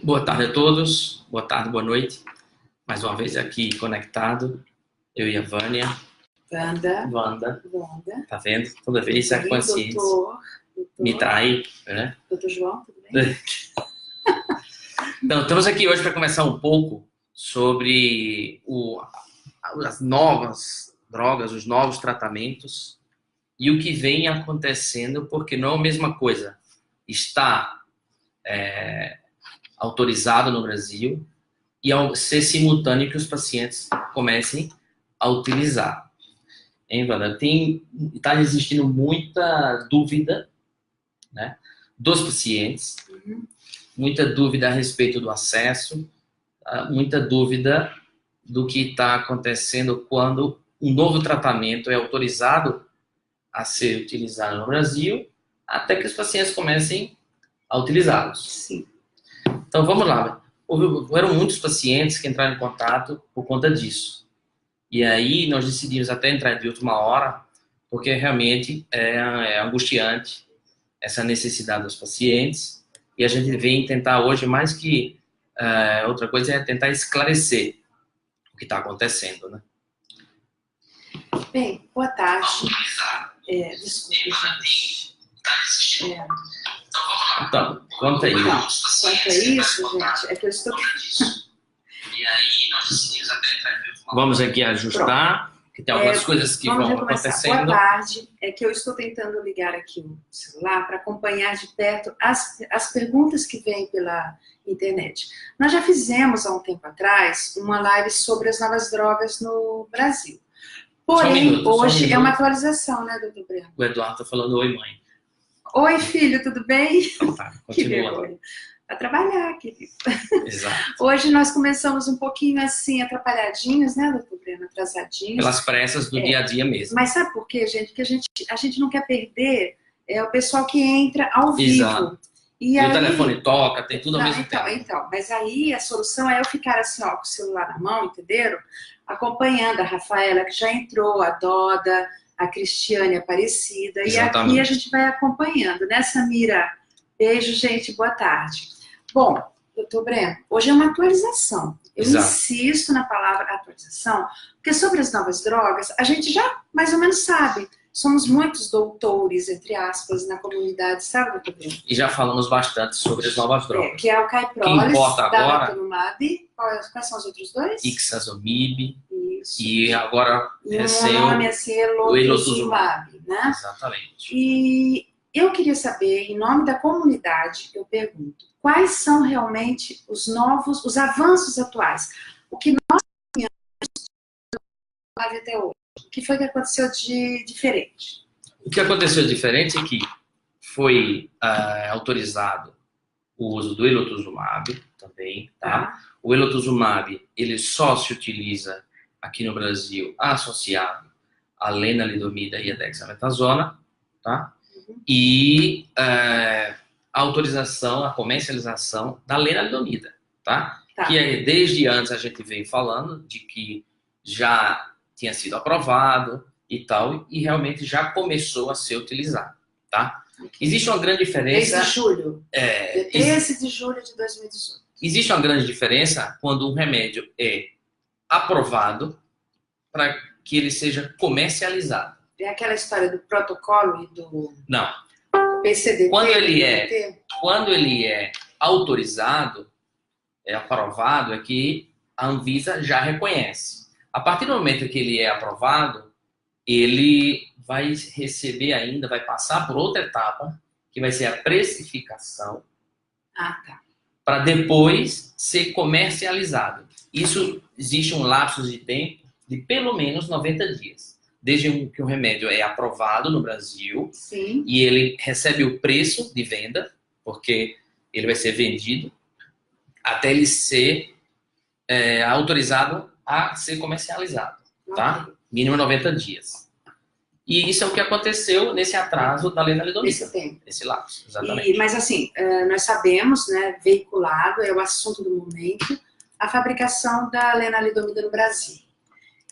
Boa tarde a todos, boa tarde, boa noite. Mais uma vez aqui conectado, eu e a Vânia. Wanda. Tá vendo? Toda vez a consciência Doutor. me trai, né? Doutor João, tudo bem? Então, estamos aqui hoje para conversar um pouco sobre as novas drogas, os novos tratamentos e o que vem acontecendo, porque não é a mesma coisa. Está autorizado no Brasil e ao ser simultâneo que os pacientes comecem a utilizar. Hein, Wanda? Está existindo muita dúvida, né, dos pacientes, muita dúvida a respeito do acesso, muita dúvida do que está acontecendo quando um novo tratamento é autorizado a ser utilizado no Brasil, até que os pacientes comecem a utilizá-los. Sim. Então, vamos lá. Houveram muitos pacientes que entraram em contato por conta disso. E aí, nós decidimos até entrar de última hora, porque realmente é angustiante essa necessidade dos pacientes. E a gente vem tentar hoje, mais que outra coisa, é tentar esclarecer o que está acontecendo, né? Bem, boa tarde. Desculpe, gente. Então, quanto a isso. Quanto a isso, gente, é que eu estou... E aí, nós decidimos até entrar de última hora. Vamos aqui ajustar, que tem algumas coisas que vão acontecendo. Boa tarde. É que eu estou tentando ligar aqui o celular para acompanhar de perto as perguntas que vêm pela internet. Nós já fizemos, há um tempo atrás, uma live sobre as novas drogas no Brasil. Porém, hoje é uma atualização, né, doutor Breno? O Eduardo está falando oi, mãe. Oi, filho, tudo bem? Então tá, continua. A trabalhar, querido. Exato. Hoje nós começamos um pouquinho assim, atrapalhadinhos, né, doutor Breno? Atrasadinhos. Pelas pressas do dia a dia mesmo. Mas sabe por quê, gente? Porque a gente não quer perder o pessoal que entra ao vivo. Exato. E aí, o telefone toca, tem tudo ao mesmo tempo. Então, mas aí a solução é eu ficar assim, ó, com o celular na mão, entenderam? Acompanhando a Rafaela, que já entrou, a Doda, a Cristiane Aparecida. Exatamente. E aqui a gente vai acompanhando, né, Samira? Beijo, gente, boa tarde. Bom, doutor Breno, hoje é uma atualização. Eu insisto na palavra atualização, porque sobre as novas drogas, a gente já mais ou menos sabe. Somos muitos doutores, entre aspas, na comunidade, sabe, doutor Breno? E já falamos bastante sobre as novas drogas. Que é o Caiprolis, Daratumumab. Quais são os outros dois? Ixazomib. Isso. E agora recém o nome é Elotuzumab, né? Exatamente. E eu queria saber, em nome da comunidade, eu pergunto, quais são realmente os avanços atuais? O que nós caminhamos até hoje? O que foi que aconteceu de diferente? O que aconteceu de diferente é que foi autorizado o uso do Elotuzumab também, tá? O Elotuzumab, ele só se utiliza aqui no Brasil associado à lenalidomida e a dexametasona, tá? E a autorização, a comercialização da lenalidomida, tá? Que desde antes a gente veio falando de que já tinha sido aprovado e tal, e realmente já começou a ser utilizado, tá? Existe uma grande diferença... 13 de julho. 13 de julho de 2018. Existe uma grande diferença quando um remédio é aprovado para que ele seja comercializado. É aquela história do protocolo e do... Não. PCDT. Quando ele é autorizado, é aprovado, é que a Anvisa já reconhece. A partir do momento que ele é aprovado, ele vai receber ainda, vai passar por outra etapa, que vai ser a precificação, para depois ser comercializado. Isso existe um lapso de tempo de pelo menos 90 dias. Desde que o remédio é aprovado no Brasil. Sim. E ele recebe o preço de venda, porque ele vai ser vendido, até ele ser autorizado a ser comercializado, tá? Mínimo 90 dias. E isso é o que aconteceu nesse atraso da lenalidomida. Esse tempo. Esse lapso, exatamente. Mas assim, nós sabemos, né, veiculado, é o assunto do momento, a fabricação da lenalidomida no Brasil.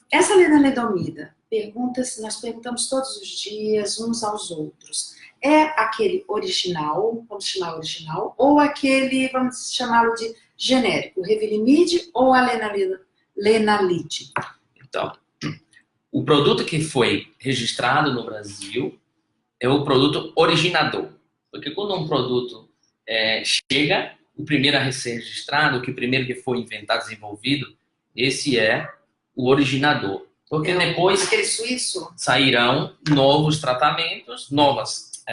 Essa lenalidomida, perguntas, nós perguntamos todos os dias uns aos outros. É aquele original, vamos chamar original, ou aquele, vamos chamá-lo de genérico, o Revlimid ou a lenalide? Então, o produto que foi registrado no Brasil é o produto originador. Porque quando um produto chega, o primeiro a ser registrado, o primeiro que foi inventado, desenvolvido, esse é o originador. Porque depois aquele suíço? Sairão novos tratamentos, novas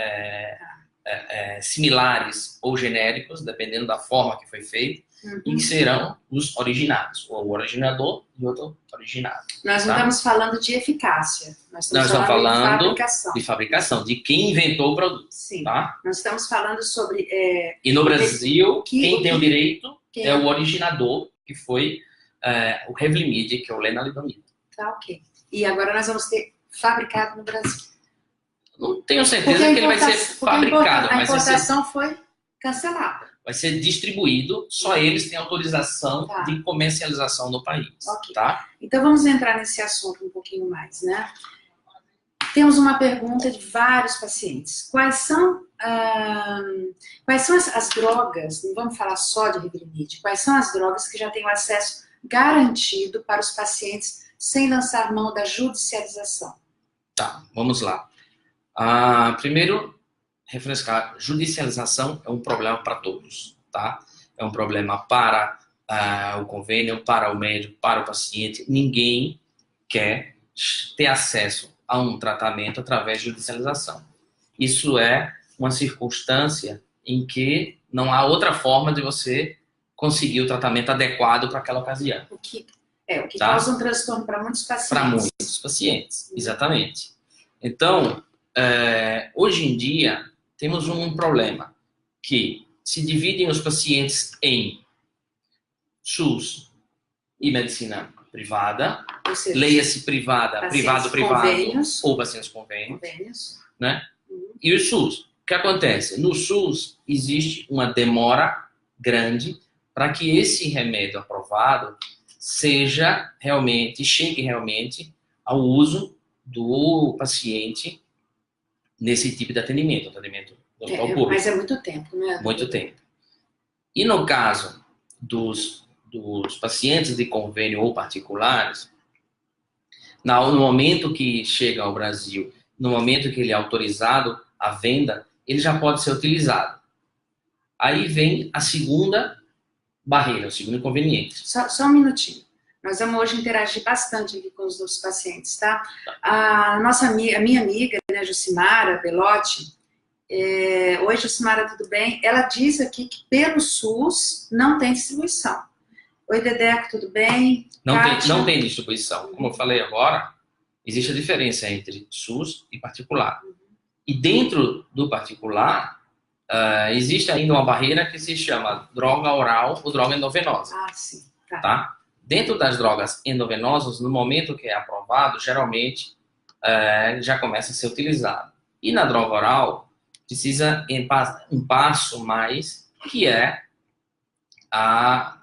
similares ou genéricos, dependendo da forma que foi feito, e que serão os originados, ou o originador e outro originado. Nós não estamos falando de eficácia, nós estamos falando de fabricação, de quem inventou o produto. Sim. Tá? Nós estamos falando sobre... e no Brasil, quem tem o direito é o originador, que foi o Revlimid, que é o lenalidomida. Tá, ok. E agora nós vamos ter fabricado no Brasil. Não tenho certeza que ele vai ser fabricado. A importação foi cancelada. Vai ser distribuído, só eles têm autorização de comercialização no país. Okay. Tá? Então vamos entrar nesse assunto um pouquinho mais, né? Temos uma pergunta de vários pacientes. Quais são as drogas, não vamos falar só de Revlimid, quais são as drogas que já têm o acesso garantido para os pacientes sem lançar mão da judicialização? Tá, vamos lá. Primeiro, refrescar, judicialização é um problema para todos, tá? É um problema para o convênio, para o médico, para o paciente. Ninguém quer ter acesso a um tratamento através de judicialização. Isso é uma circunstância em que não há outra forma de você conseguir o tratamento adequado para aquela ocasião. O que causa um transtorno para muitos pacientes. Para muitos pacientes, exatamente. Então, hoje em dia, temos um problema que se dividem os pacientes em SUS e medicina privada, leia-se privada, privado, ou pacientes convênios, né? E o SUS. O que acontece? No SUS existe uma demora grande para que esse remédio aprovado chegue realmente ao uso do paciente nesse tipo de atendimento público. Mas é muito tempo, né? Muito tempo. E no caso dos pacientes de convênio ou particulares, no momento que chega ao Brasil, no momento que ele é autorizado à venda, ele já pode ser utilizado. Aí vem a segunda barreira, o segundo inconveniente. Só um minutinho. Nós vamos hoje interagir bastante aqui com os nossos pacientes, tá? A minha amiga, né, Jucimara Belotti, oi, Jucimara, tudo bem? Ela diz aqui que pelo SUS não tem distribuição. Oi, Dedeco, tudo bem? Não tem distribuição. Como eu falei agora, existe a diferença entre SUS e particular. E dentro do particular, existe ainda uma barreira que se chama droga oral ou droga endovenosa. Ah, sim. Tá? Dentro das drogas endovenosas, no momento que é aprovado, geralmente já começa a ser utilizado. E na droga oral, precisa um passo mais, que é a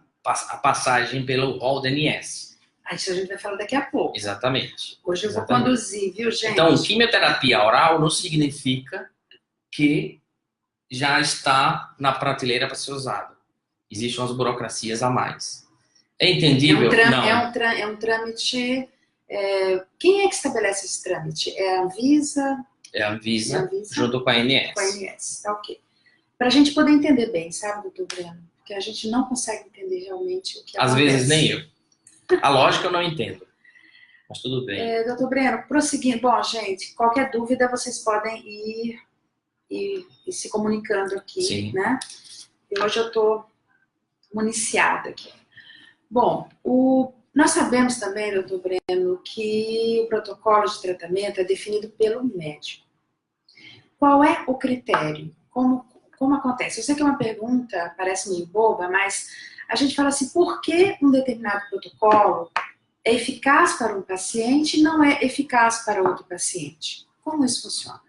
passagem pelo rol DNS. Isso a gente vai falar daqui a pouco. Exatamente. Hoje eu vou conduzir, viu, gente? Então, quimioterapia oral não significa que já está na prateleira para ser usado. Existem umas burocracias a mais. É entendível? Não. É um trâmite... quem é que estabelece esse trâmite? É a Anvisa? É a Anvisa, junto com a ANS. Com a ANS, tá ok. Para a gente poder entender bem, sabe, doutor Breno? Porque a gente não consegue entender realmente o que acontece. Às vezes nem eu. A lógica eu não entendo. Mas tudo bem. Doutor Breno, prosseguindo. Bom, gente, qualquer dúvida vocês podem ir se comunicando aqui, sim, né? E hoje eu estou municiada aqui. Bom, nós sabemos também, doutor Breno, que o protocolo de tratamento é definido pelo médico. Qual é o critério? Como acontece? Eu sei que é uma pergunta, parece meio boba, mas a gente fala assim, por que um determinado protocolo é eficaz para um paciente e não é eficaz para outro paciente? Como isso funciona?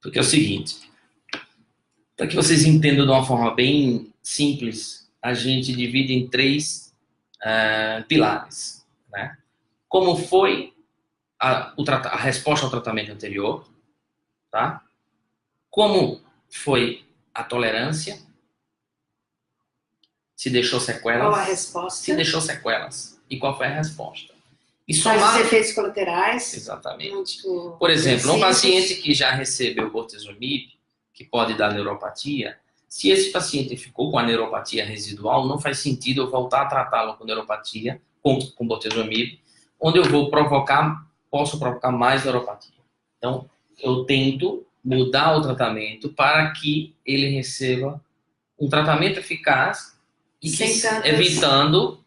Porque é o seguinte, para que vocês entendam de uma forma bem simples, a gente divide em 3 pilares, né? Como foi a resposta ao tratamento anterior, tá? Como foi a tolerância, se deixou sequelas. Qual a resposta? Se deixou sequelas. E qual foi a resposta? E Quais os somar... efeitos colaterais? Exatamente. Por exemplo, um paciente que já recebeu bortezomib, que pode dar neuropatia, se esse paciente ficou com a neuropatia residual, não faz sentido eu voltar a tratá-lo com neuropatia, com bortezomib, onde eu posso provocar mais neuropatia. Então, eu tento mudar o tratamento para que ele receba um tratamento eficaz e que, evitando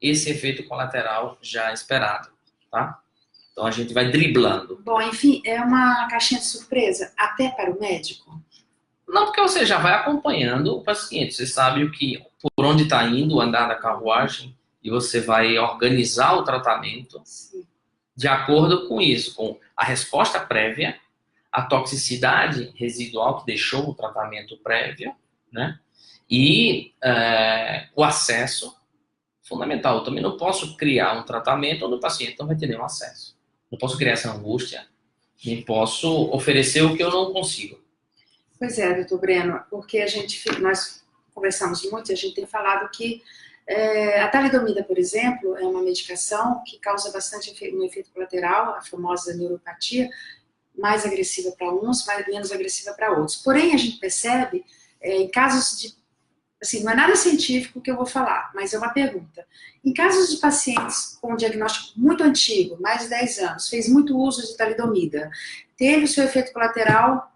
esse efeito colateral já esperado, tá? Então, a gente vai driblando. Bom, enfim, é uma caixinha de surpresa, até para o médico? Não, porque você já vai acompanhando o paciente. Você sabe por onde está indo o andar da carruagem e você vai organizar o tratamento de acordo com isso, com a resposta prévia, a toxicidade residual que deixou o tratamento prévio, né? E o acesso fundamental. Eu também não posso criar um tratamento onde o paciente não vai ter nenhum acesso. Não posso criar essa angústia, nem posso oferecer o que eu não consigo. Pois é, doutor Breno, porque nós conversamos muito e a gente tem falado que a talidomida, por exemplo, é uma medicação que causa bastante um efeito colateral, a famosa neuropatia, mais agressiva para uns, menos agressiva para outros. Porém, a gente percebe, em casos de... Assim, não é nada científico que eu vou falar, mas é uma pergunta. Em casos de pacientes com um diagnóstico muito antigo, mais de 10 anos, fez muito uso de talidomida, teve o seu efeito colateral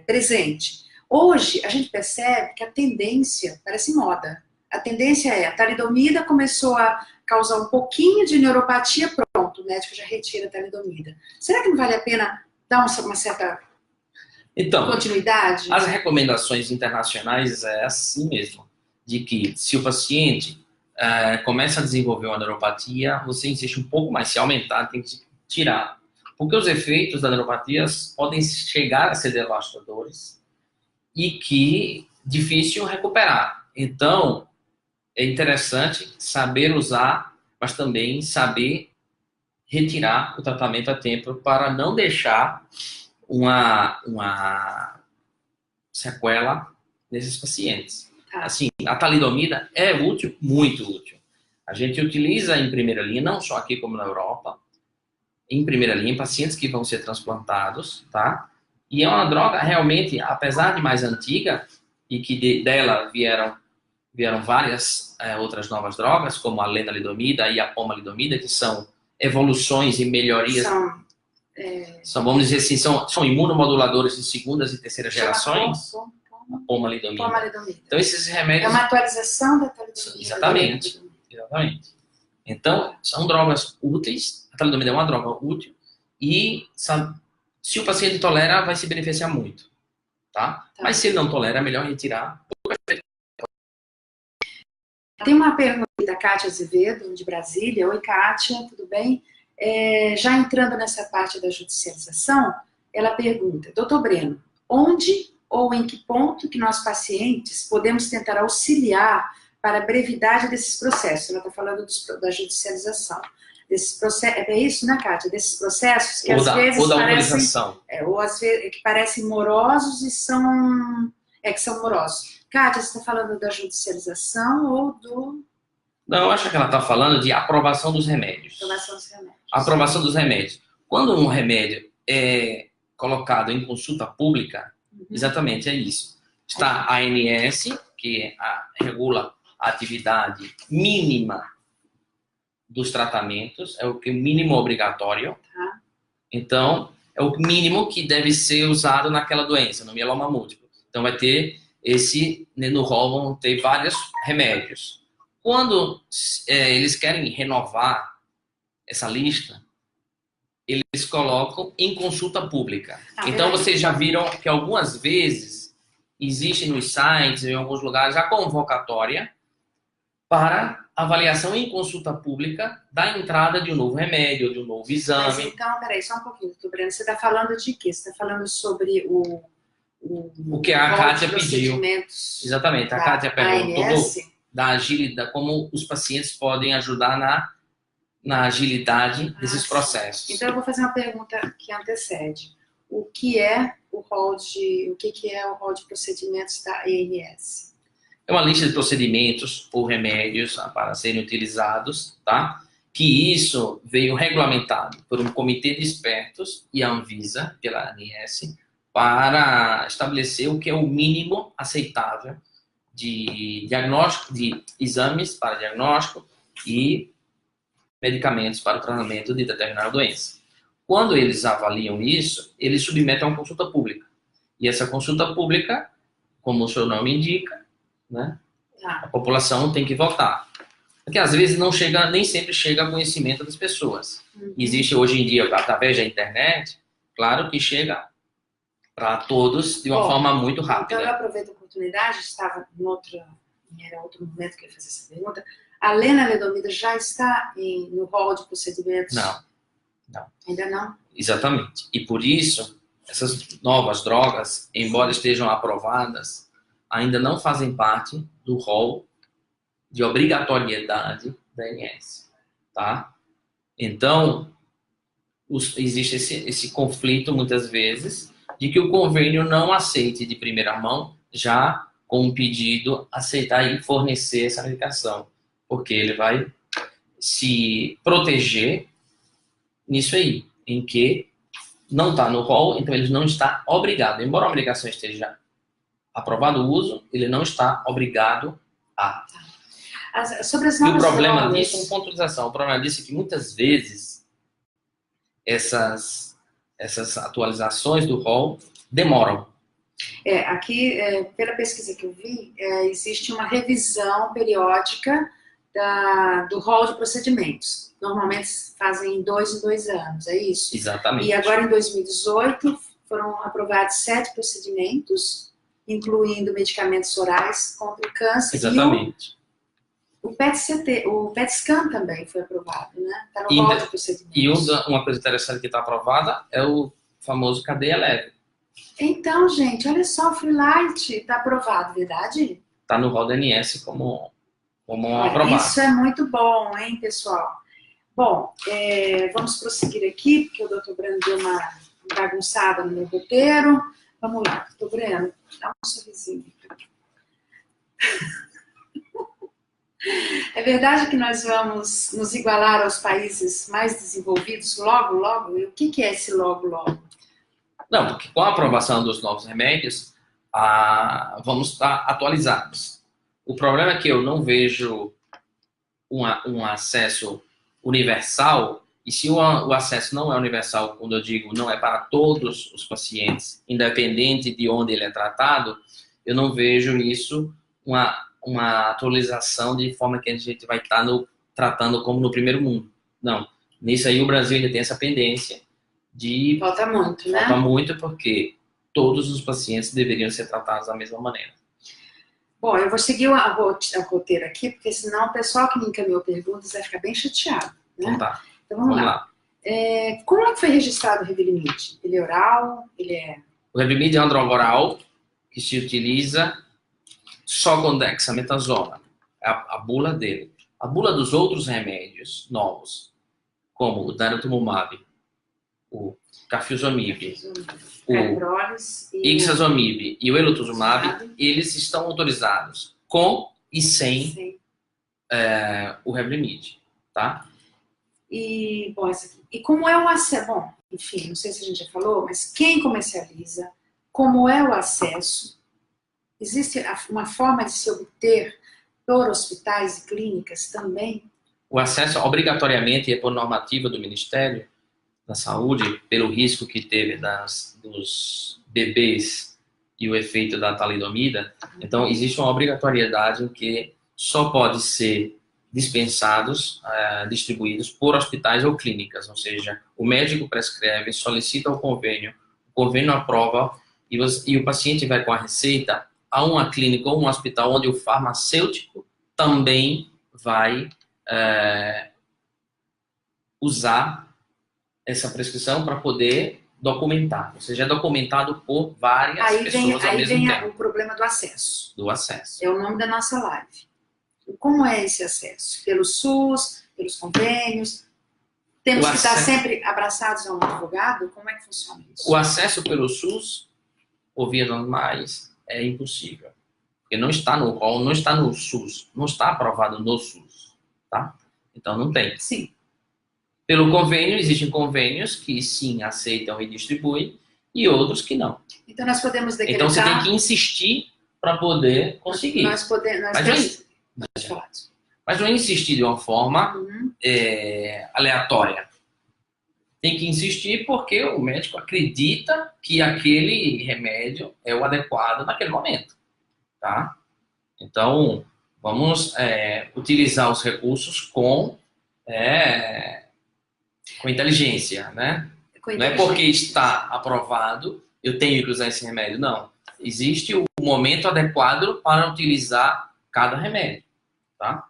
presente. Hoje, a gente percebe que a tendência, parece moda, a tendência a talidomida começou a causar um pouquinho de neuropatia, pronto, o médico já retira a talidomida. Será que não vale a pena dar uma certa continuidade? As recomendações internacionais é assim mesmo, de que se o paciente começa a desenvolver uma neuropatia, você insiste um pouco mais, se aumentar, tem que tirar. Porque os efeitos da neuropatia podem chegar a ser devastadores e que difícil recuperar. Então, é interessante saber usar, mas também saber retirar o tratamento a tempo para não deixar uma sequela nesses pacientes. Assim, a talidomida é útil, muito útil. A gente utiliza em primeira linha, não só aqui como na Europa, em primeira linha, em pacientes que vão ser transplantados, tá? E é uma droga realmente, apesar de mais antiga, e que dela vieram várias outras novas drogas, como a lenalidomida e a pomalidomida, que são evoluções e melhorias. Vamos dizer assim, são imunomoduladores de segundas e terceiras gerações. A pomalidomida. Então, esses remédios... É uma atualização da talidomida. Exatamente. Então, são drogas úteis. A talidomida é uma droga útil e se o paciente tolera, vai se beneficiar muito, tá? Mas se ele não tolera, é melhor retirar. Tem uma pergunta da Kátia Azevedo, de Brasília. Oi, Kátia, tudo bem? Já entrando nessa parte da judicialização, ela pergunta, doutor Breno, onde ou em que ponto que nós pacientes podemos tentar auxiliar para a brevidade desses processos? Ela está falando da judicialização. Desses processos, é isso, né, Kátia? Desses processos que às vezes parecem morosos e que são morosos. Kátia, você está falando da judicialização ou do... Não, eu acho que ela está falando de aprovação dos remédios. Aprovação dos remédios. Aprovação dos remédios. Quando um remédio é colocado em consulta pública, exatamente é isso. Está a ANS, que regula a atividade mínima dos tratamentos, é o que mínimo obrigatório. Então, é o mínimo que deve ser usado naquela doença, no mieloma múltiplo. Então, vai ter no rol vão ter vários remédios. Quando eles querem renovar essa lista, eles colocam em consulta pública. Então, vocês já viram que algumas vezes existe nos sites, em alguns lugares, a convocatória para avaliação em consulta pública da entrada de um novo remédio, de um novo exame. Mas então, peraí, só um pouquinho, doutor Breno. Você está falando de quê? Você está falando sobre o que a Kátia pediu. Exatamente, a Kátia perguntou da agilidade, como os pacientes podem ajudar na na agilidade desses processos. Então eu vou fazer uma pergunta que antecede. O que é o rol de procedimentos da ANS? É uma lista de procedimentos ou remédios para serem utilizados, tá? Que isso veio regulamentado por um comitê de expertos e a Anvisa, pela ANS, para estabelecer o que é o mínimo aceitável de diagnóstico, de exames para diagnóstico e medicamentos para o tratamento de determinada doença. Quando eles avaliam isso, eles submetem a uma consulta pública. E essa consulta pública, como o seu nome indica, né, a população tem que votar. Porque às vezes não chega, nem sempre chega a conhecimento das pessoas. Existe hoje em dia, através da internet, claro que chega para todos de uma forma muito rápida. Então eu aproveito a oportunidade, era outro momento que eu ia fazer essa pergunta. A lenalidomida já está no rol de procedimentos? Não. Ainda não? Exatamente. E por isso, essas novas drogas, embora estejam aprovadas, ainda não fazem parte do rol de obrigatoriedade da ANS, tá? Então, existe esse conflito, muitas vezes, de que o convênio não aceite de primeira mão, já com um pedido, aceitar e fornecer essa medicação, porque ele vai se proteger nisso aí, em que não está no rol, então ele não está obrigado. Embora a medicação esteja aprovado o uso, ele não está obrigado a. Sobre as novas e o problema drogas... disso, uma pontualização, o problema disso é que muitas vezes essas atualizações do rol demoram. Aqui, pela pesquisa que eu vi, existe uma revisão periódica do rol de procedimentos. Normalmente fazem em 2 anos, é isso? Exatamente. E agora, em 2018, foram aprovados 7 procedimentos, incluindo medicamentos orais contra o câncer. Exatamente. O PET scan também foi aprovado, né? Está no rol de procedimentos. E uma coisa interessante que está aprovada é o famoso cadeia leve. Então, gente, olha só, o Freelite está aprovado, verdade? Está no rol da ANS como aprovado. Isso é muito bom, hein, pessoal? Bom, vamos prosseguir aqui, porque o Dr. Breno deu uma bagunçada no meu roteiro. Vamos lá, Dr. Breno, dá um sorrisinho. É verdade que nós vamos nos igualar aos países mais desenvolvidos logo, logo? E o que é esse logo, logo? Não, porque com a aprovação dos novos remédios, vamos estar atualizados. O problema é que eu não vejo um acesso universal, e se o acesso não é universal, quando eu digo não é para todos os pacientes, independente de onde ele é tratado, eu não vejo isso uma atualização de forma que a gente vai estar tratando como no primeiro mundo. Não. Nisso aí o Brasil ainda tem essa pendência de... Falta muito, né? Falta muito porque todos os pacientes deveriam ser tratados da mesma maneira. Bom, eu vou seguir a roteiro aqui, porque senão o pessoal que me encaminhou perguntas vai ficar bem chateado, né? Então tá. Então vamos lá. Como é que foi registrado o Revlimid? Ele é oral? O Revlimid é uma droga oral que se utiliza só com dexametasona. É a bula dele. A bula dos outros remédios novos, como o daratumumab, o carfilzomib, o ixazomib e o elotuzumab, eles estão autorizados com e sem o Revlimid, tá? E, bom, essa aqui. E como é o acesso? Bom, enfim, não sei se a gente já falou, mas quem comercializa, como é o acesso? Existe uma forma de se obter por hospitais e clínicas também? O acesso, obrigatoriamente, é por normativa do Ministério da Saúde, pelo risco que teve dos bebês e o efeito da talidomida. Então, existe uma obrigatoriedade em que só pode ser dispensados, distribuídos por hospitais ou clínicas, ou seja, o médico prescreve, solicita o convênio aprova e o paciente vai com a receita a uma clínica ou um hospital onde o farmacêutico também vai usar essa prescrição para poder documentar, ou seja, é documentado por várias pessoas ao mesmo tempo. Aí vem o problema do acesso. Do acesso. É o nome da nossa live. Como é esse acesso? Pelo SUS, pelos convênios, Temos que estar sempre abraçados a um advogado? Como é que funciona isso? O acesso pelo SUS, por vias normais, é impossível. Porque não está no rol, não está no SUS, não está aprovado no SUS, tá? Então não tem. Sim. Pelo convênio, existem convênios que sim aceitam e distribuem e outros que não. Então nós podemos decretar... Então você tem que insistir para poder conseguir. Mas não é insistir de uma forma aleatória. Tem que insistir porque o médico acredita que aquele remédio é o adequado naquele momento. Tá? Então, vamos utilizar os recursos com inteligência, né? Não é porque está aprovado, eu tenho que usar esse remédio. Não. Existe o momento adequado para utilizar cada remédio. Tá?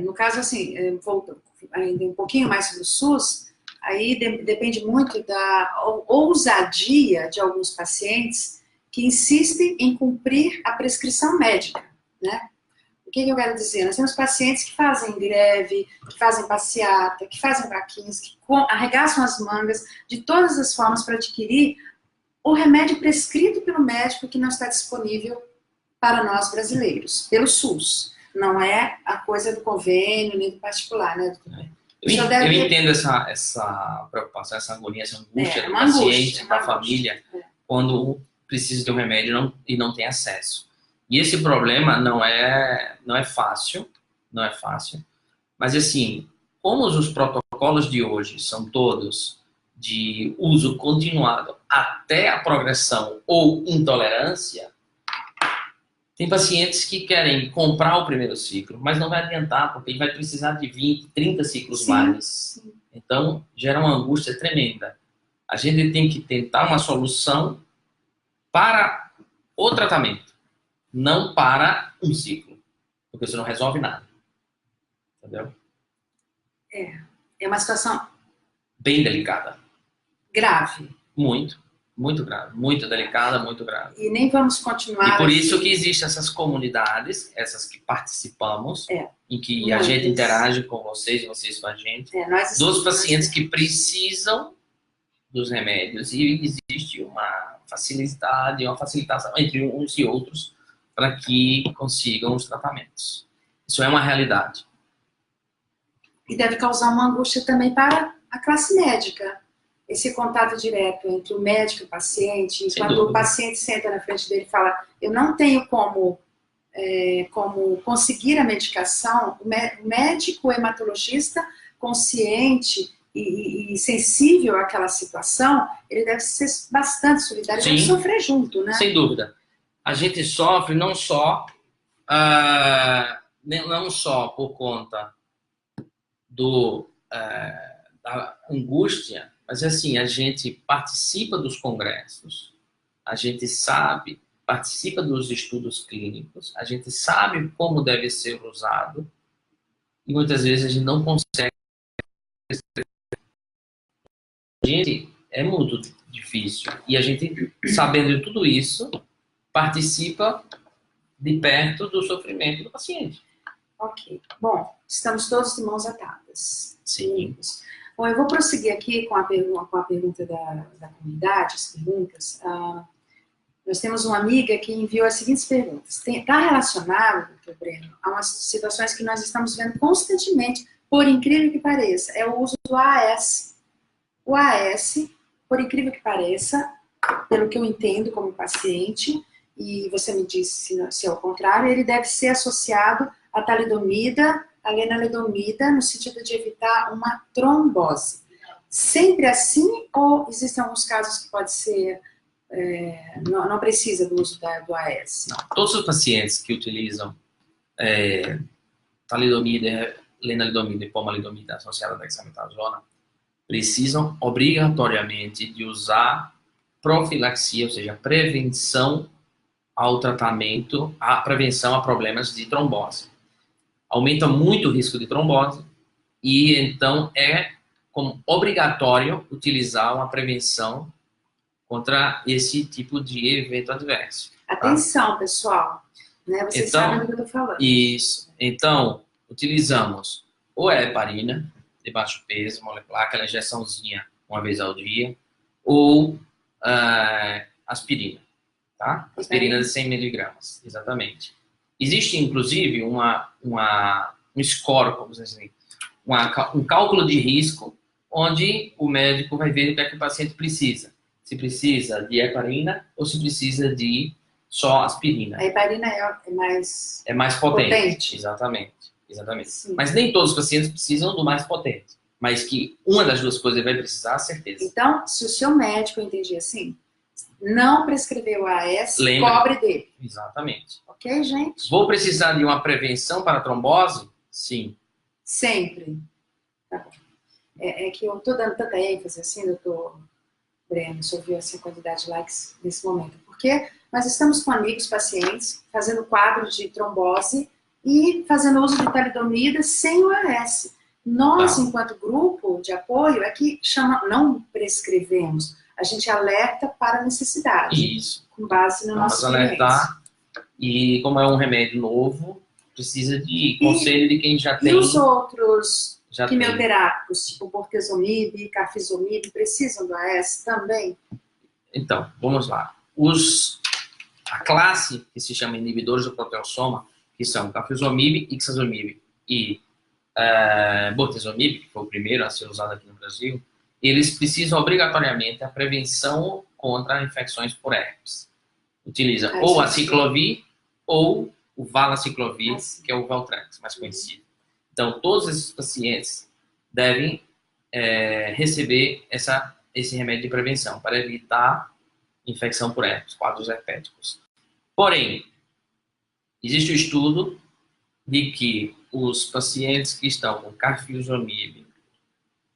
No caso, assim, voltando ainda um pouquinho mais sobre o SUS, aí depende muito da ousadia de alguns pacientes que insistem em cumprir a prescrição médica, né? O que eu quero dizer? Nós temos pacientes que fazem greve, que fazem passeata, que fazem vaquinhas, que arregaçam as mangas de todas as formas para adquirir o remédio prescrito pelo médico que não está disponível para nós brasileiros, pelo SUS. Não é a coisa do convênio, nem do particular, né, doutor? Eu entendo essa preocupação, essa agonia, essa angústia do paciente, da família, quando precisa de um remédio e não tem acesso. E esse problema não é fácil, mas assim, como os protocolos de hoje são todos de uso continuado até a progressão ou intolerância, tem pacientes que querem comprar o primeiro ciclo, mas não vai adiantar, porque ele vai precisar de 20, 30 ciclos mais. Sim. Então, gera uma angústia tremenda. A gente tem que tentar uma solução para o tratamento, não para um ciclo, porque você não resolve nada. Entendeu? É uma situação... bem delicada. Grave. Muito grave, muito delicada, muito grave. E nem vamos continuar... E por isso que existem essas comunidades, essas que participamos, em que a gente interage com vocês e vocês com a gente, dos pacientes que precisam dos remédios. E existe uma facilitação entre uns e outros para que consigam os tratamentos. Isso é uma realidade. E deve causar uma angústia também para a classe médica. Esse contato direto entre o médico e o paciente, quando o paciente senta na frente dele e fala, eu não tenho como conseguir a medicação, o médico, o hematologista, consciente e sensível àquela situação, ele deve ser bastante solidário, deve sofrer junto, né? Sem dúvida. A gente sofre não só por conta da angústia, mas assim, a gente participa dos congressos, a gente sabe, participa dos estudos clínicos, a gente sabe como deve ser usado e muitas vezes a gente não consegue. A gente é muito difícil e a gente, sabendo de tudo isso, participa de perto do sofrimento do paciente. Ok. Bom, estamos todos de mãos atadas. Sim. Bom, eu vou prosseguir aqui com a pergunta da comunidade, as perguntas. Nós temos uma amiga que enviou as seguintes perguntas. Está relacionado, doutor Breno, a umas situações que nós estamos vendo constantemente, por incrível que pareça, é o uso do AS. O AS, por incrível que pareça, pelo que eu entendo como paciente, e você me disse se é o contrário, ele deve ser associado à talidomida, a lenalidomida, no sentido de evitar uma trombose. Sempre assim ou existem alguns casos que pode ser, não precisa do uso do AS? Não. Todos os pacientes que utilizam talidomida, lenalidomida e pomalidomida associada à dexametasona precisam obrigatoriamente de usar profilaxia, ou seja, prevenção ao tratamento, a prevenção a problemas de trombose. Aumenta muito o risco de trombose e então é como obrigatório utilizar uma prevenção contra esse tipo de evento adverso. Atenção, tá? Pessoal, né? Vocês sabem do que eu estou falando. Isso. Então, utilizamos ou a heparina, de baixo peso molecular, aquela injeçãozinha uma vez ao dia, ou aspirina, tá? Aspirina de 100 miligramas, exatamente. Existe, inclusive, um score, vamos dizer assim, um cálculo de risco, onde o médico vai ver o que é que o paciente precisa. Se precisa de heparina ou se precisa de só aspirina. A heparina é mais potente. Exatamente. Mas nem todos os pacientes precisam do mais potente. Mas que uma das duas coisas ele vai precisar, certeza. Então, se o seu médico, eu entendi assim, não prescreveu AS, cobre dele. Exatamente. Ok, gente? Vou precisar de uma prevenção para a trombose? Sim. Sempre. Tá bom. É que eu estou dando tanta ênfase assim, doutor Breno, se ouviu essa quantidade de likes nesse momento. Porque nós estamos com amigos, pacientes, fazendo quadros de trombose e fazendo uso de talidomida sem o AS. Nós, enquanto grupo de apoio, é que não prescrevemos. A gente alerta para a necessidade. Isso. Com base no nosso alertar. E como é um remédio novo, precisa de conselho de quem já tem. E os outros quimioterápicos, tipo bortezomib, carfizomib, precisam do AS também? Então, vamos lá. A classe que se chama inibidores do proteossoma, que são carfizomib, ixazomib e bortezomib, que foi o primeiro a ser usado aqui no Brasil, eles precisam obrigatoriamente a prevenção contra infecções por herpes. Utiliza ou a ciclovir ou o valaciclovir, que é o Valtrex, mais conhecido. Então, todos esses pacientes devem receber esse remédio de prevenção para evitar infecção por herpes, quadros herpéticos. Porém, existe um estudo de que os pacientes que estão com carfilzomib,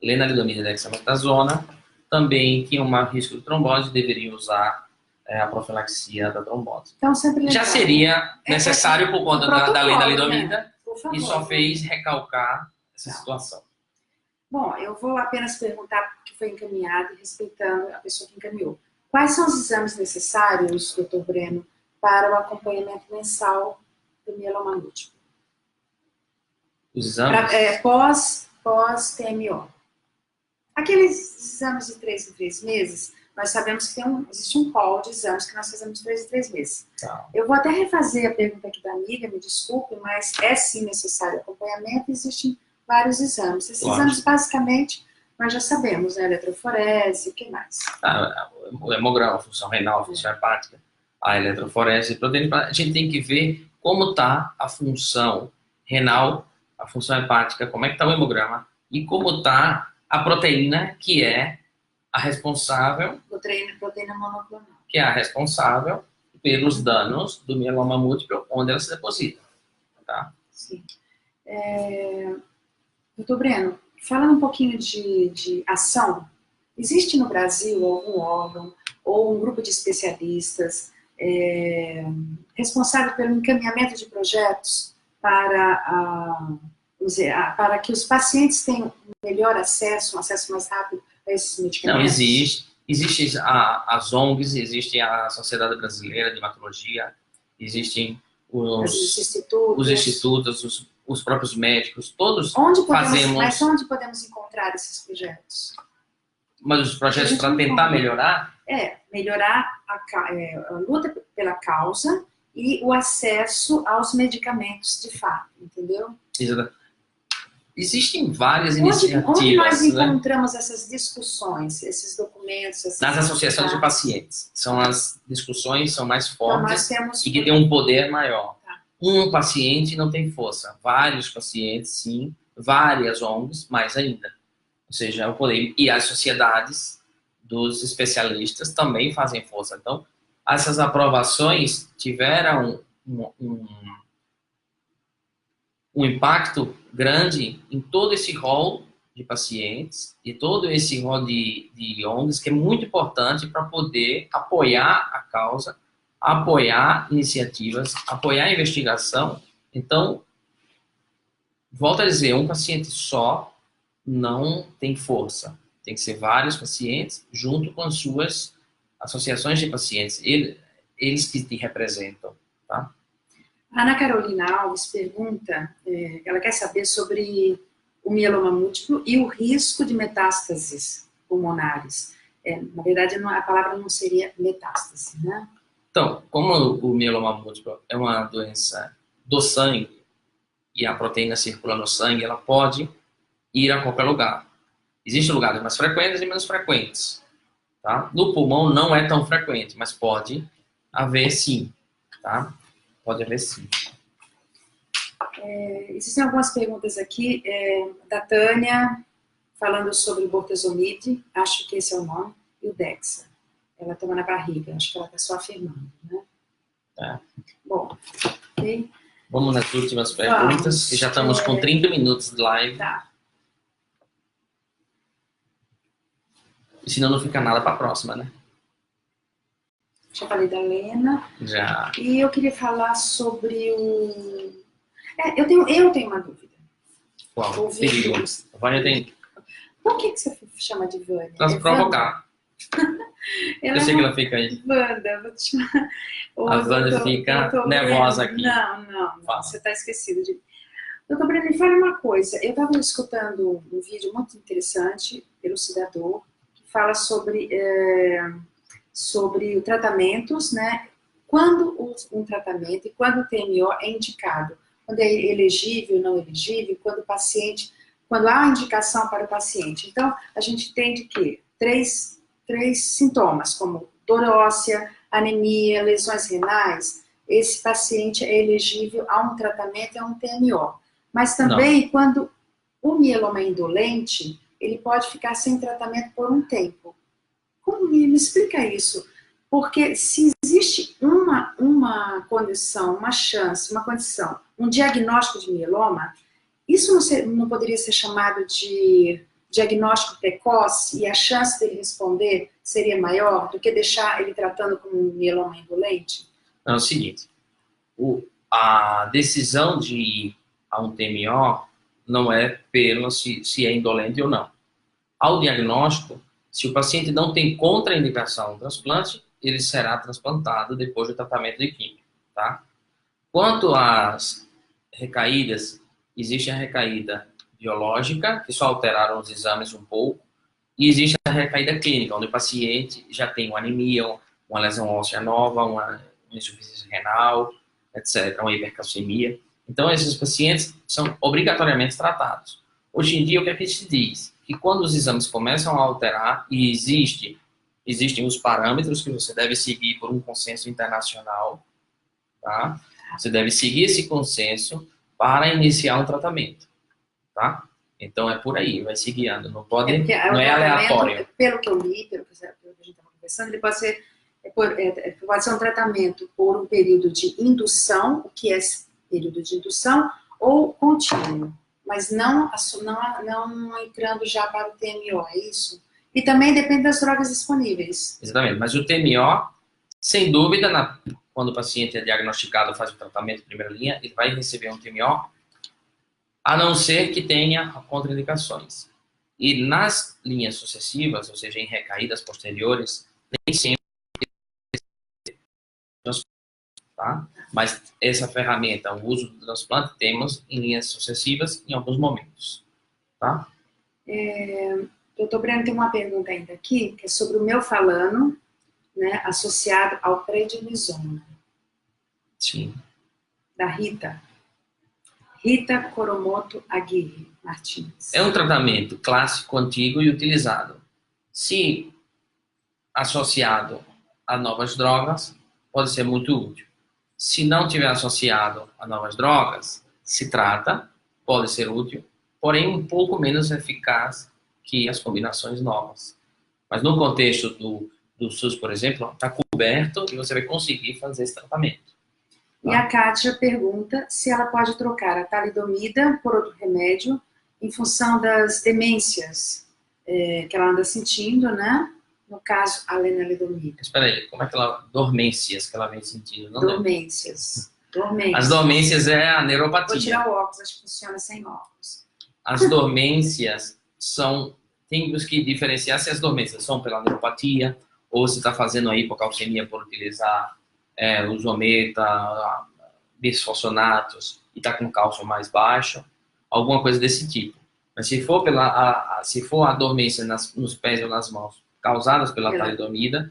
lenalidomida e dexametasona também tinham um risco de trombose e deveriam usar a profilaxia da trombose. Então, sempre já seria necessário por conta da lenalidomida, né? E só fez recalcar essa situação. Bom, eu vou apenas perguntar porque foi encaminhado, respeitando a pessoa que encaminhou. Quais são os exames necessários, doutor Breno, para o acompanhamento mensal do mieloma múltiplo? Os exames? Pós-TMO. Aqueles exames de 3 em 3 meses, nós sabemos que existe um hall de exames que nós fazemos de 3 em 3 meses. Tá. Eu vou até refazer a pergunta aqui da amiga, me desculpe, mas é sim necessário acompanhamento, existem vários exames. Esses exames, basicamente, nós já sabemos, né? Eletroforese, o que mais? O hemograma, a função renal, a função hepática, a eletroforese, a gente tem que ver como está a função renal, a função hepática, como é que está o hemograma e como está a proteína que é a responsável... Proteína monoclonal. Que é a responsável pelos danos do mieloma múltiplo, onde ela se deposita. Tá? Sim. Doutor Breno, falando um pouquinho de ação, existe no Brasil algum órgão ou um grupo de especialistas responsável pelo encaminhamento de projetos para que os pacientes tenham um melhor acesso, um acesso mais rápido a esses medicamentos? Não, existe. Existem as ONGs, existe a Sociedade Brasileira de Hematologia, existem os institutos, os próprios médicos, todos fazemos... Mas onde podemos encontrar esses projetos? Mas os projetos para tentar melhorar? Melhorar a luta pela causa e o acesso aos medicamentos de fato, entendeu? Exato. Existem várias iniciativas. Onde nós encontramos essas discussões, esses documentos? Nas associações de pacientes. São as discussões são mais fortes e que têm um poder maior. Um paciente não tem força. Vários pacientes, sim. Várias ONGs, mais ainda. Ou seja, o poder. E as sociedades dos especialistas também fazem força. Então, essas aprovações tiveram um impacto grande em todo esse rol de pacientes e todo esse rol de ONGs, que é muito importante para poder apoiar a causa, apoiar iniciativas, apoiar a investigação. Então, volto a dizer, um paciente só não tem força. Tem que ser vários pacientes junto com as suas associações de pacientes. Eles que te representam, tá? Ana Carolina Alves pergunta, ela quer saber sobre o mieloma múltiplo e o risco de metástases pulmonares. Na verdade, a palavra não seria metástase, né? Então, como o mieloma múltiplo é uma doença do sangue e a proteína circula no sangue, ela pode ir a qualquer lugar. Existem lugares mais frequentes e menos frequentes. Tá? No pulmão não é tão frequente, mas pode haver sim. Tá? Pode haver sim. Existem algumas perguntas aqui da Tânia, falando sobre o bortezomib, acho que esse é o nome, e o Dexa. Ela toma na barriga, acho que ela está só afirmando, né? É. Bom, ok. Vamos nas últimas perguntas, que já estamos com 30 minutos de live. Tá. E senão não fica nada para a próxima, né? Já falei da Lena. Já. E eu queria falar sobre o... eu tenho uma dúvida. Qual? Ouvindo... A Vânia tem... Por que você chama de Vânia? Pra se provocar. Eu sei que ela fica aí. Wanda, vou te chamar. A Wanda fica nervosa aqui. Não. Você está esquecido de... Doutor Breno, me fala uma coisa. Eu estava escutando um vídeo muito interessante, elucidador, que fala sobre tratamentos, né? Quando um tratamento e quando o TMO é indicado. Quando é elegível, não elegível, quando há indicação para o paciente. Então, a gente tem de quê? Três sintomas, como dor óssea, anemia, lesões renais. Esse paciente é elegível a um tratamento e a um TMO. Mas também, quando o mieloma é indolente, ele pode ficar sem tratamento por um tempo. Me explica isso. Porque se existe uma condição, uma chance, uma condição, um diagnóstico de mieloma, isso não poderia ser chamado de diagnóstico precoce e a chance dele responder seria maior do que deixar ele tratando como um mieloma indolente? É o seguinte, a decisão de ir a um TMO não é pelo se é indolente ou não. Ao diagnóstico, se o paciente não tem contraindicação ao transplante, ele será transplantado depois do tratamento de químio, tá? Quanto às recaídas, existe a recaída biológica, que só alteraram os exames um pouco, e existe a recaída clínica, onde o paciente já tem uma anemia, uma lesão óssea nova, uma insuficiência renal, etc., uma hipercalcemia. Então, esses pacientes são obrigatoriamente tratados. Hoje em dia, o que é que se diz? Que quando os exames começam a alterar e existem os parâmetros que você deve seguir por um consenso internacional, tá? Você deve seguir esse consenso para iniciar um tratamento, tá? Então é por aí, vai se guiando, não é aleatório. Pelo que eu li, pelo que a gente estava conversando, ele pode ser um tratamento por um período de indução, o que é período de indução, ou contínuo, mas não entrando já para o TMO, é isso? E também depende das drogas disponíveis. Exatamente, mas o TMO, sem dúvida, quando o paciente é diagnosticado, faz o tratamento de primeira linha, ele vai receber um TMO, a não ser que tenha contraindicações. E nas linhas sucessivas, ou seja, em recaídas posteriores, nem sempre, tá? Mas essa ferramenta, o uso do transplante, temos em linhas sucessivas em alguns momentos, tá? Doutor Breno, tem uma pergunta ainda aqui, que é sobre o melfalano, né, associado ao prednisona. Sim. Da Rita Coromoto Aguirre Martins. É um tratamento clássico, antigo e utilizado. Se associado a novas drogas, pode ser muito útil. Se não tiver associado a novas drogas, se trata, pode ser útil, porém um pouco menos eficaz que as combinações novas. Mas no contexto do SUS, por exemplo, está coberto e você vai conseguir fazer esse tratamento. E a Kátia pergunta se ela pode trocar a talidomida por outro remédio em função das demências que ela anda sentindo, né? No caso, a lenalidomida. Espera aí, como é que dormências que ela vem sentindo? Não dormências. As dormências é a neuropatia. Vou tirar o óculos, acho que funciona sem óculos. As dormências temos que diferenciar se as dormências são pela neuropatia ou se está fazendo a hipocalcemia por utilizar o zometa, bisfosfonatos e está com cálcio mais baixo, alguma coisa desse tipo. Mas se for, se for a dormência nos pés ou nas mãos causadas pela talidomida,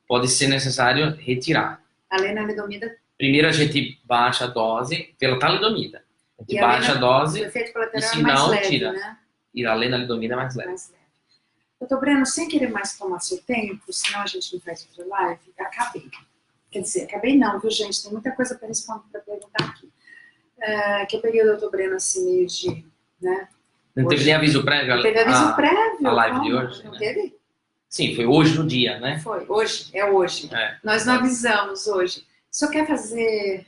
pode ser necessário retirar. A lenalidomida... Primeiro a gente baixa a dose pela talidomida. A gente baixa a dose e se não, tira. Né? E a lenalidomida é mais leve. Doutor Breno, sem querer mais tomar seu tempo, senão a gente não faz outra live, acabei. Quer dizer, acabei não, viu, gente? Tem muita coisa para responder, para perguntar aqui. Que eu peguei o doutor Breno assim, meio de... Né? Não teve nem aviso prévio? Não teve aviso prévio. A live de hoje? Não teve? Sim, foi hoje no dia, né? Foi, hoje, é hoje. Nós não avisamos hoje. O senhor quer fazer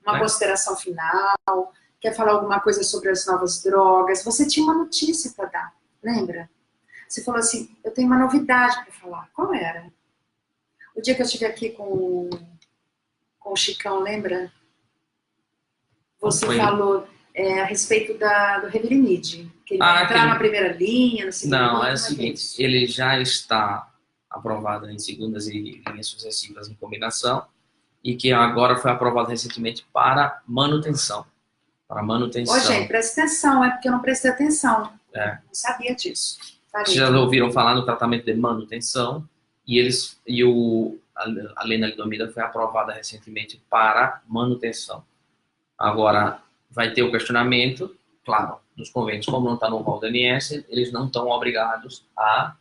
uma consideração final? Quer falar alguma coisa sobre as novas drogas? Você tinha uma notícia para dar, lembra? Você falou assim, eu tenho uma novidade para falar. Qual era? O dia que eu estive aqui com o Chicão, lembra? Você falou a respeito do Revlimid, que ele vai entrar na primeira linha, na segunda linha. Não, é o seguinte, ele já está aprovado em segundas e linhas sucessivas em combinação e que agora foi aprovado recentemente para manutenção. Ô, gente, presta atenção, é porque eu não prestei atenção. Não sabia disso. Vocês já ouviram falar no tratamento de manutenção a lenalidomida foi aprovada recentemente para manutenção. Agora, vai ter o questionamento, claro, dos convênios, como não está no rol do INSS, eles não estão obrigados a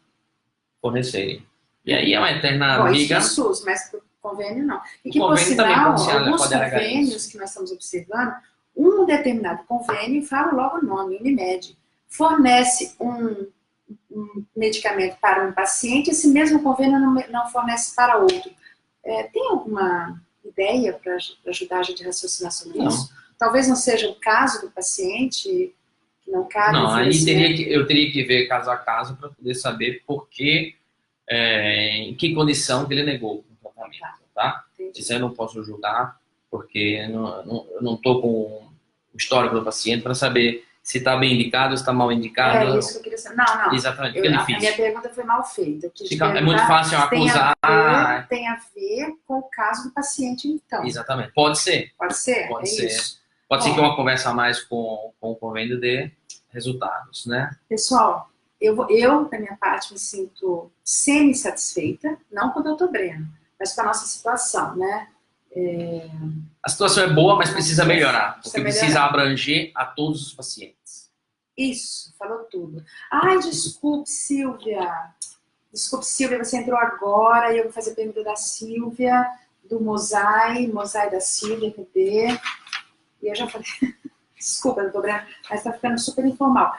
fornecerem. E aí é uma eterna briga. Isso do SUS, mas o convênio não. E que, por sinal, alguns convênios que nós estamos observando, um determinado convênio, fala logo o nome, Unimed, fornece um medicamento para um paciente, esse mesmo convênio não fornece para outro. Tem alguma ideia para ajudar a gente a raciocinar sobre isso? Talvez não seja o caso do paciente, que não cabe... Não, aí eu teria que ver caso a caso para poder saber por que, em que condição que ele negou o tratamento, tá? Isso aí eu não posso julgar, porque eu não estou com o histórico do paciente para saber se está bem indicado, se está mal indicado. É isso que eu queria saber. Não. Exatamente, fica difícil. A minha pergunta foi mal feita. É muito fácil acusar. Tem a ver com o caso do paciente, então. Exatamente. Pode ser. Pode ser? Pode ser. Isso. Pode ser que uma conversa a mais com o convênio dê resultados, né? Pessoal, eu, da minha parte, me sinto semi-satisfeita, não com o doutor Breno, mas com a nossa situação, né? A situação é boa, mas precisa melhorar, porque precisa abranger a todos os pacientes. Isso, falou tudo. Ai, desculpe, Silvia. Desculpe, Silvia, você entrou agora e eu vou fazer a pergunta da Silvia, do Mosai da Silvia, cadê? E eu já falei, desculpa, doutor Breno, mas está ficando super informal.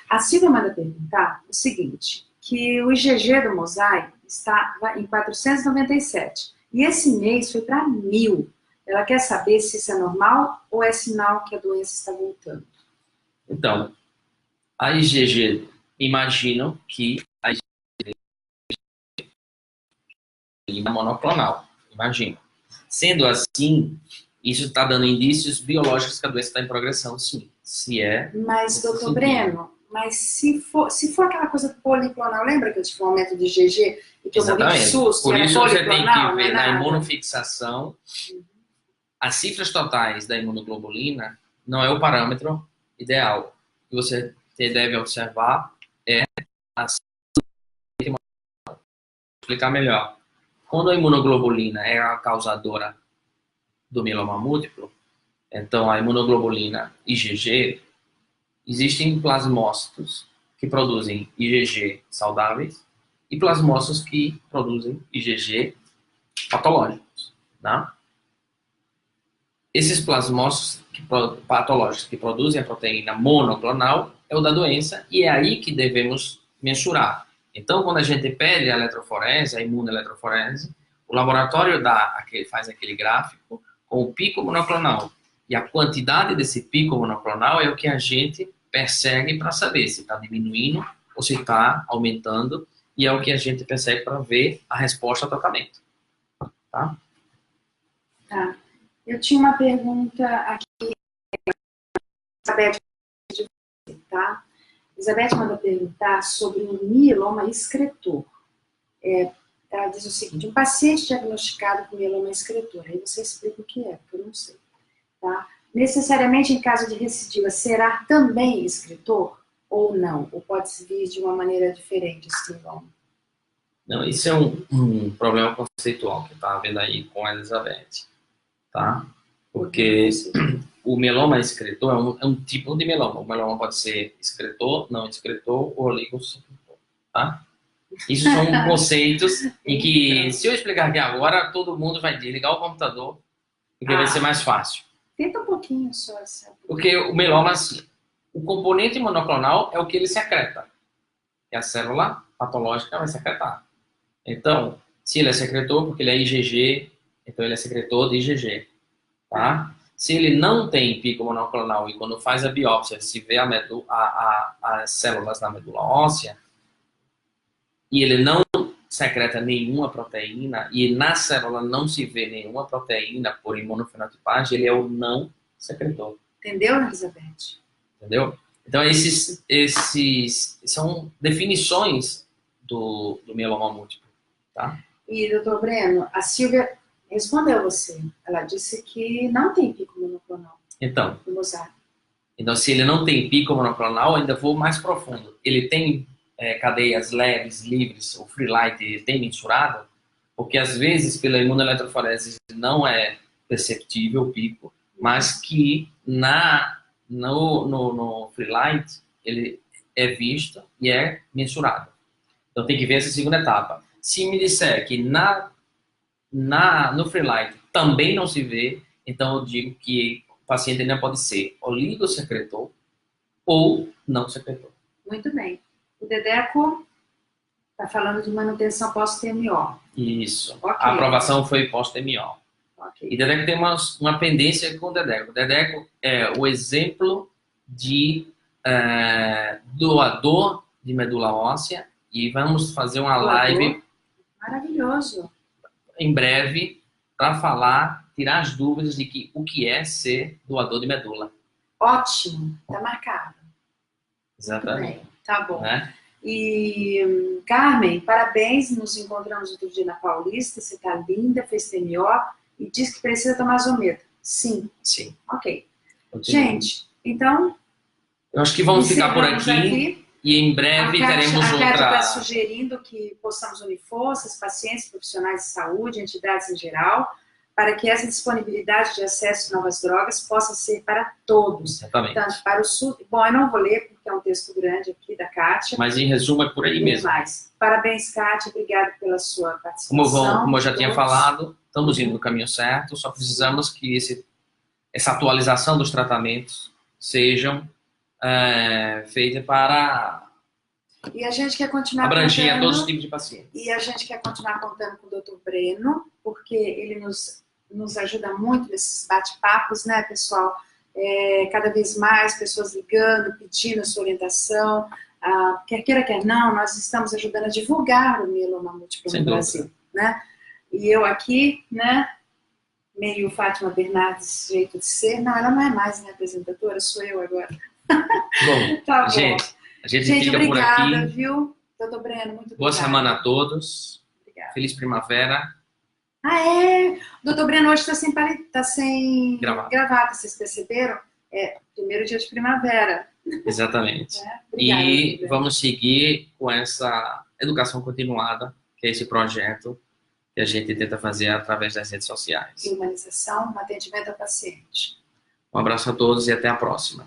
A Silvia manda perguntar o seguinte, que o IgG do Mosai está em 497. E esse mês foi para 1000. Ela quer saber se isso é normal ou é sinal que a doença está voltando. Então, a IgG, imagino que a IgG é monoclonal, imagino. Sendo assim, isso está dando indícios biológicos que a doença está em progressão, sim. Mas, doutor Breno, mas se for aquela coisa policlonal, lembra que eu tive um aumento de IgG e que eu morri de susto? Por isso você tem que ver na imunofixação. As cifras totais da imunoglobulina não é o parâmetro ideal. O que você deve observar é a... Vou explicar melhor. Quando a imunoglobulina é a causadora do mieloma múltiplo, então a imunoglobulina IgG, existem plasmócitos que produzem IgG saudáveis e plasmócitos que produzem IgG patológicos, tá? Esses plasmócitos patológicos que produzem a proteína monoclonal é o da doença e é aí que devemos mensurar. Então, quando a gente pede a eletroforese, a imunoeletroforese, o laboratório faz aquele gráfico com o pico monoclonal. E a quantidade desse pico monoclonal é o que a gente persegue para saber se está diminuindo ou se está aumentando, e é o que a gente persegue para ver a resposta ao tratamento. Tá? Tá. Eu tinha uma pergunta aqui, Elizabeth, tá? Elizabeth manda perguntar sobre o mieloma excretor. Ela diz o seguinte, um paciente diagnosticado com mieloma excretor, aí você explica o que é, porque eu não sei, tá? Necessariamente em caso de recidiva, será também escritor ou não? Ou pode se vir de uma maneira diferente esse mieloma? Não, isso é um problema conceitual que está havendo aí com a Elizabeth, tá? Porque o mieloma escritor é um tipo de mieloma. O mieloma pode ser escritor, não escritor ou oligosecretor, tá? Isso são conceitos em que, se eu explicar aqui agora, todo mundo vai desligar o computador, porque vai ser mais fácil. Tenta um pouquinho só. Porque o mieloma, assim, o componente monoclonal é o que ele secreta. E a célula patológica vai secretar. Então, se ele é secretor, porque ele é IgG, então ele é secretor de IgG, tá? Se ele não tem pico monoclonal e quando faz a biópsia se vê as células na medula óssea e ele não secreta nenhuma proteína e na célula não se vê nenhuma proteína por imunofenotipagem, ele é o não secretor. Entendeu, Elizabeth? Entendeu? Então, esses são definições do mieloma múltiplo, tá? E, doutor Breno, a Silvia respondeu você. Ela disse que não tem pico monoclonal. Então, no mosaico. Então, se ele não tem pico monoclonal, ainda vou mais profundo. Ele tem cadeias leves, livres, o free light ele tem mensurado, porque às vezes pela imunoeletroforese não é perceptível o pico, mas que no free light ele é visto e é mensurado. Então tem que ver essa segunda etapa. Se me disser que no free light também não se vê, então eu digo que o paciente ainda pode ser oligosecretor ou não secretor. Muito bem. O Dedeco está falando de manutenção pós-TMO. Isso. Okay. A aprovação foi pós-TMO. Okay. E Dedeco tem uma pendência com o Dedeco. O Dedeco é o exemplo de doador de medula óssea e vamos fazer uma live maravilhoso em breve para falar, tirar as dúvidas de o que é ser doador de medula. Ótimo, está marcado. Exatamente. Bem, tá bom. Né? E Carmen, parabéns, nos encontramos outro dia na Paulista, você está linda, fez TMO e disse que precisa tomar Zometa. Sim. Sim. Ok. Gente, então... Eu acho que vamos ficar por aqui. E em breve teremos outra... A Kátia está sugerindo que possamos unir forças, pacientes, profissionais de saúde, entidades em geral, para que essa disponibilidade de acesso a novas drogas possa ser para todos. Exatamente. Tanto para o sul... Bom, eu não vou ler porque é um texto grande aqui da Kátia. Mas em resumo é por aí mesmo. Mais. Parabéns, Kátia. Obrigada pela sua participação. Como eu já tinha falado, estamos indo no caminho certo, só precisamos que essa atualização dos tratamentos sejam feita para e a gente quer continuar abranger todos os tipos de pacientes. E a gente quer continuar contando com o Dr. Breno, porque ele nos ajuda muito nesses bate-papos, né, pessoal? Cada vez mais pessoas ligando, pedindo a sua orientação. Quer queira, quer não, nós estamos ajudando a divulgar o mieloma múltiplo no Brasil, né? E eu aqui, né, meio Fátima Bernardes, jeito de ser. Não, ela não é mais minha apresentadora, sou eu agora. Bom, tá bom. Gente, a gente fica obrigada, por aqui. Viu? Doutor Breno, muito obrigada. Boa semana a todos. Obrigada. Feliz primavera. Doutor Breno hoje está sem gravata, vocês perceberam? Primeiro dia de primavera. Exatamente. Obrigada, e vamos seguir com essa educação continuada, que é esse projeto que a gente tenta fazer através das redes sociais. Humanização, atendimento ao paciente. Um abraço a todos e até a próxima.